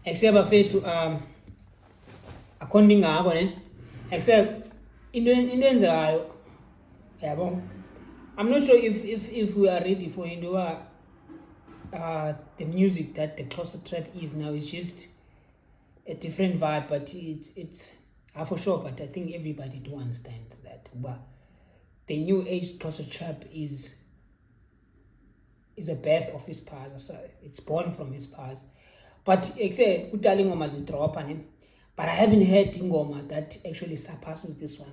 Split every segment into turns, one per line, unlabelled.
except bafethu according ngako ne except into enzekayo yabo. I'm not sure if we are ready for into the music that the closer trap is now. Is just a different vibe, but it's for sure. But I think everybody do understand that. But the new age closer trap is a birth of his past. So it's born from his past. But except Utali Ngoma is drop on him. But I haven't heard Ngoma that actually surpasses this one.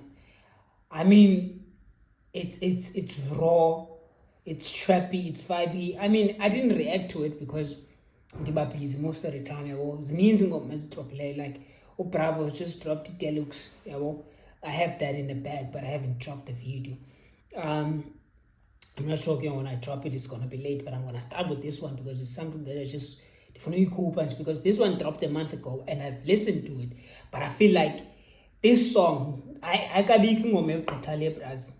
I mean, it's raw, it's trappy, it's vibey. I mean, I didn't react to it because I'm busy most of the time. Zininzi Ngoma is drop like Bravo just dropped the deluxe. I have that in the bag, but I haven't dropped the video. I'm not sure when I drop it, it's gonna be late, but I'm gonna start with this one because it's something that I just cool punch, because this one dropped a month ago and I've listened to it, but I feel like this song I can be ngoma yokuqala bras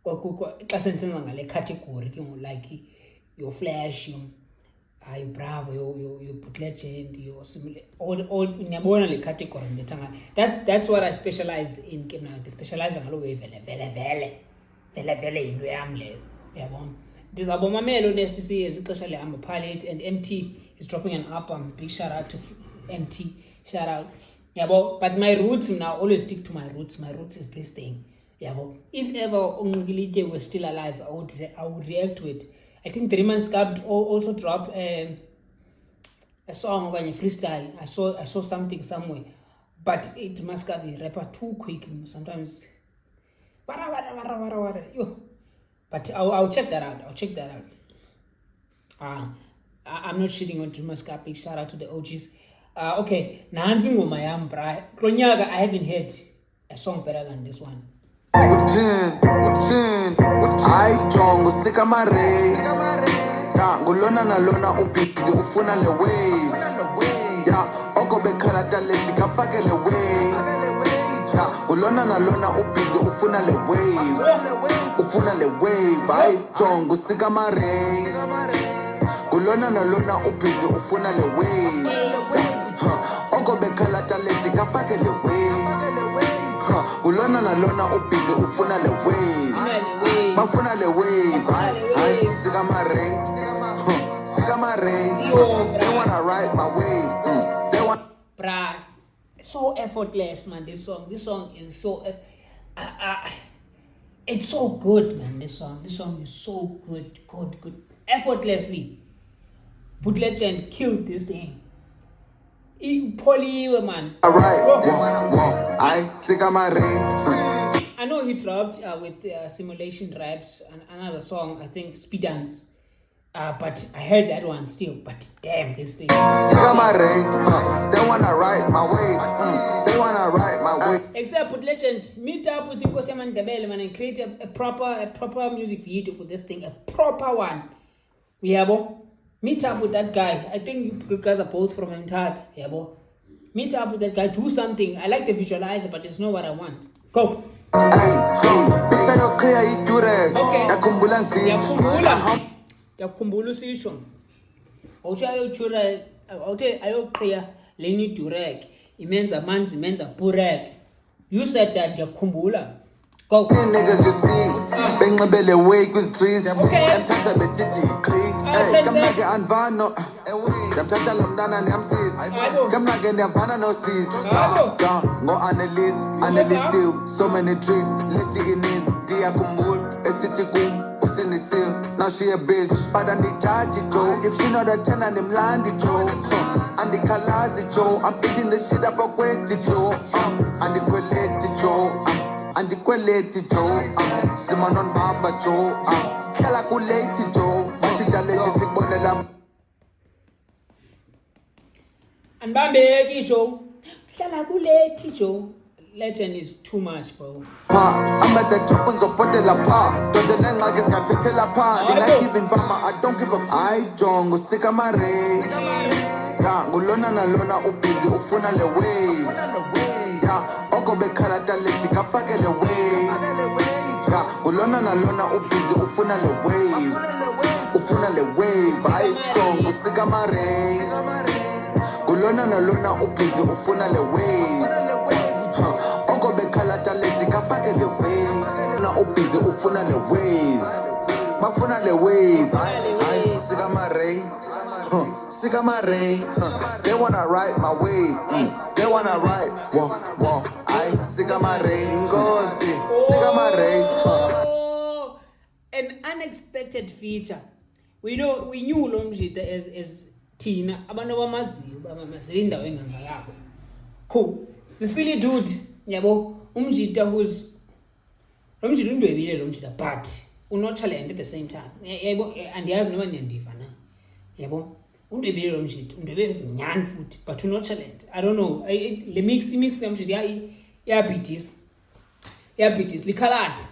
xa sensenza ngale category like your Flash, your Bravo, your BhutLegend, your similar all nyabona le category mbetanga. That's what I specialized in. Ke mna specialize ngalo vele into yam leyo uyabona. Ndizabomamela next series ixesha lehamba Palette, and MT is dropping an album. Big shout out to MT, shout out. Yabo, but my roots now always stick to my roots. My roots is this thing. Yabo, if ever Ongilite was still alive, I would react to it. I think 3 months Scab also dropped a song when you freestyle. I saw something somewhere, but it must be rapper too quick sometimes. Yo. But I'll check that out. I'm not shitting on Dreamers Cup. Big shout out to the OGs. Okay, Nanzi Ngoma yam bra. Klonyaga, I haven't heard a song better than this one. I jongo SIKA MAREY. Ya ngolona na lona ubhizi ufuna le wave. Ya okobe khala talent kafake le wave. Ya ngolona na lona ubhizi ufuna le wave. Ufuna le wave. I jongo SIKA MAREY. Ngolona na lona ubhizi ufuna le wave. Okobe khala talent kafake le wave. Ulona na lona ubhizi ufuna le wave. Bafuna le wave. I SIKA MAREY. SIKA MAREY. They wanna ride my wave. They want. Bruh, so effortless, man. This song is so it's so good, man. This song is so good. Effortlessly. BhutLegend killed this thing. Poly, man.
Alright, I SIKA MAREY.
I know he dropped with Simulation Raps and another song, I think Speed Dance. But I heard that one still. But damn, this thing.
SIKA MAREY. They wanna ride my way. They wanna ride my way.
Except BhutLegend, meet up with Inkosi yamaNdebele, man, and create a proper music video for this thing, a proper one. Yabo. Meet up with that guy. I think you guys are both from Mthatha, yabo. Meet up with that guy. Do something. I like the visualizer, but it's not what I want. Go.
Okay.
Yakhumbula sisho. Awuthi ayochura, awuthi ayoqhiya leni durek. Imenza manzi, imenza burek. You said that yakhumbula. Go.
Niggas you see, benqabele way kwiz-trees. Emthatha be-city click. Kamnake anvano. Ndamthatha lo mntana ndiyamsisi. Kamnake ndiyavana nosis. Ngo-analysiwe, so many tricks. Listi ininzi, ndiyakhumbula. Esithi kum, usinisiwe. Now she a bitch, but I need charge it, Joe. If she not a 10 and them land it, Joe. And the colors it, Joe. I'm eating the shit up a quick, Joe. And the quality, Joe. And the quality, Joe. Zima non bamba, Joe. Kala kuleti, Joe. Machijale jisibonela.
And Bambeki, Joe. Kala kuleti, Joe. Legend is too much, bro.
I'm at the top of the bottle. Don't the name like it's got to tell apart. I don't give a f. I jongo SIKA MAREY. Ya ngolona na lona ubhizi ufuna le wave. Ya okobe khala talent kafake le wave. Ya ngolona na lona ubhizi ufuna le wave. Ufuna le wave. I jongo SIKA MAREY. ngulona nalona ubhizi ufuna le wave oko bekhala talent kafake le wave na ubhizi ufuna le wave bafuna le wave hayi sika MAREY sika MAREY they wanna ride my wave they wanna ride wow hayi sika MAREY Inkosi sika MAREY
an unexpected feature. We knew lo mjida as thina abantu abamaziyo bamazile indawo enganga yakho. Cool. The silly dude, yabo, umjida who's lo mjida undwebile lo mjida but uno talent at the same time. Yabo and yazi noma niyandiva na. Yabo undwebile lo mjida, undwebile nyani futhi but uno talent. I don't know. Le mix yamjida yabeatis likhalati.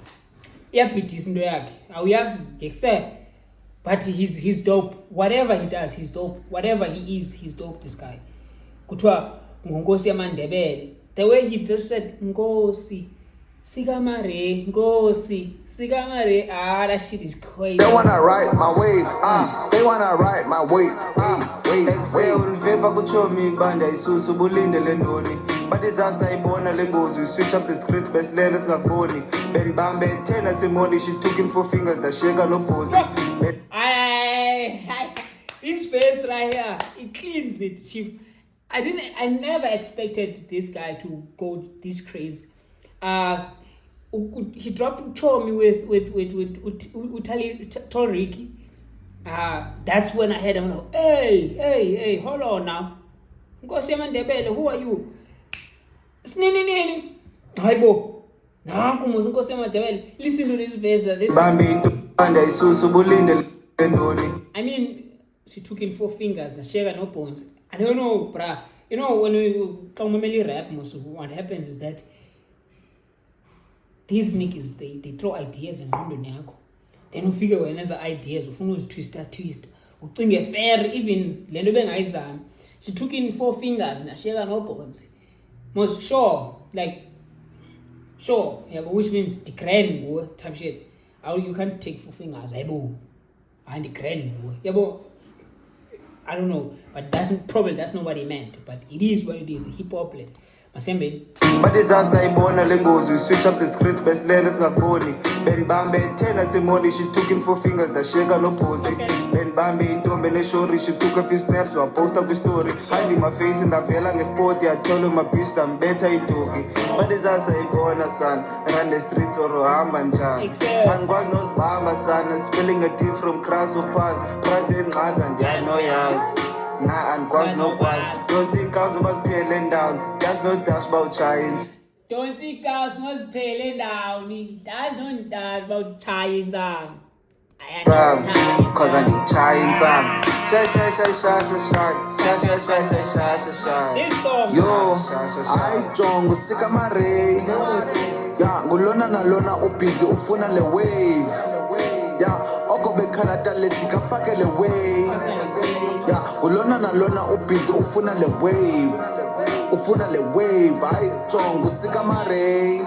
Yabeatis into yakhe. Awuyazi ngekuse. But he's dope. Whatever he does, he's dope. Whatever he is, he's dope, this guy. Kutwa Inkosi yamaNdebele. The way he just said, Inkosi, SIKA MAREY, Inkosi, SIKA MAREY. That shit is crazy.
They wanna ride my wave. They wanna ride my wave. But it's as I born a lingos, you switch up the script, best letters are corny. Ben Bambe, 10 as a money, she took him 4 fingers, the shaker no pose.
This face right here, it cleans it, chief. I never expected this guy to go this crazy. He dropped Chomi with Tall Ricky. That's when I heard him like, hey, hold on now. Inkosi yamaNdebele, who are you? Snini. Haibo. Nanku muzi Inkosi yamaNdebele. Listen to this verse. I mean, she took in 4 fingers, the shake no bones. I don't know, bruh. You know, when you come rap, most of what happens is that these niggas, they throw ideas and random yako. Then you figure when there's ideas, you twist. You fair, even lendo bengayizami. She took in 4 fingers and she no bones. Most sure, yeah, but which means the grand type shit. How you can't take 4 fingers, and the grand yeah, but I don't know, but that's not what he meant. But it is what it is. Hip hop play. But
it's as I born a lingos, you switch up the script, best letters are corny. Ben Bambe, 10 as a money, she took him 4 fingers, the shaker no pose. Ben Bambe, Tombele Shori, she took a few snaps, so I post up the story. Hiding my face in the velang is sporty, I told him my beast, I'm better in talking. But it's as I born a son, run the streets or Rohambanjan. Man was no Bama son, spilling a tea from Kraso Pass, Brazil and I know yas. Nah, and quite no quite. Don't think cows must be laying down. There's no dash about giants.
Don't think cows must be laying down. There's no dash about giants.
Cause I need giants.
This song.
Yo, I John SIKA MAREY. Yeah, ngulona nalona ubhizi ufuna le wave. Yeah, oko bekhala talent kafake le wave. Yeah, ulona nalona ubhizi ufuna le wave. Ufuna le wave, hayi jonga SIKA MAREY.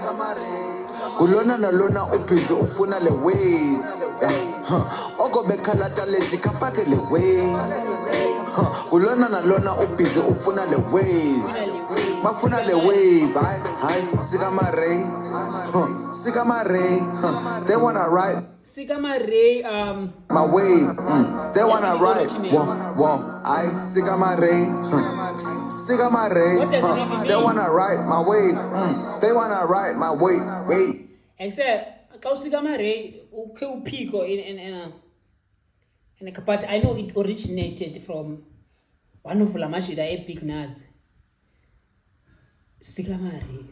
Ulona nalona ubhizi ufuna le wave. Oko bekhala talent kafake le wave. Ulona nalona ubhizi ufuna le wave. Bafuna le wave, hayi SIKA MAREY. SIKA MAREY, they wanna ride
SIKA MAREY,
my wave. They wanna ride. Whoa, I SIKA MAREY. SIKA MAREY.
What does it even mean?
They wanna ride my wave. They wanna ride my wave. Wait.
Except, SIKA MAREY, okay, pico in a part. I know it originated from one of the mashida epic Nas. SIKA MAREY,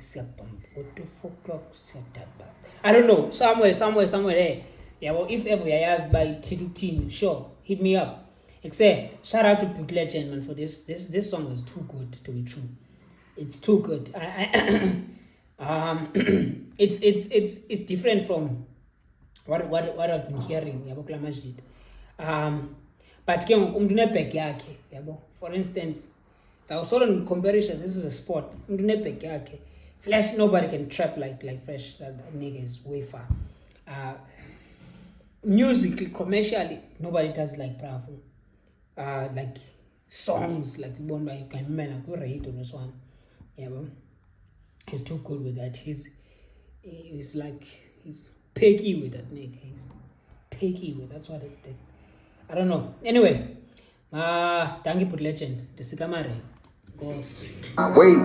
what the 4 o'clock I don't know, somewhere there. Yeah, well, if ever you're asked by T2T, sure, hit me up. Except, shout out to BhutLegend, man, for this song is too good to be true. It's too good. It's different from what I've been hearing. Yabo klamashit. But yabo. For instance, so sort of comparison. This is a sport. Flash, nobody can trap like Fresh. That nigga is way far. Musically, commercially, nobody does like Bravo. Like songs like one by you can remember like rate on this one. Yeah, bro. He's too good with that. He's picky with that nigga. He's picky with that's what it I don't know. Anyway, thank you BhutLegend. The SIKA MAREY. Ghost.
Wait.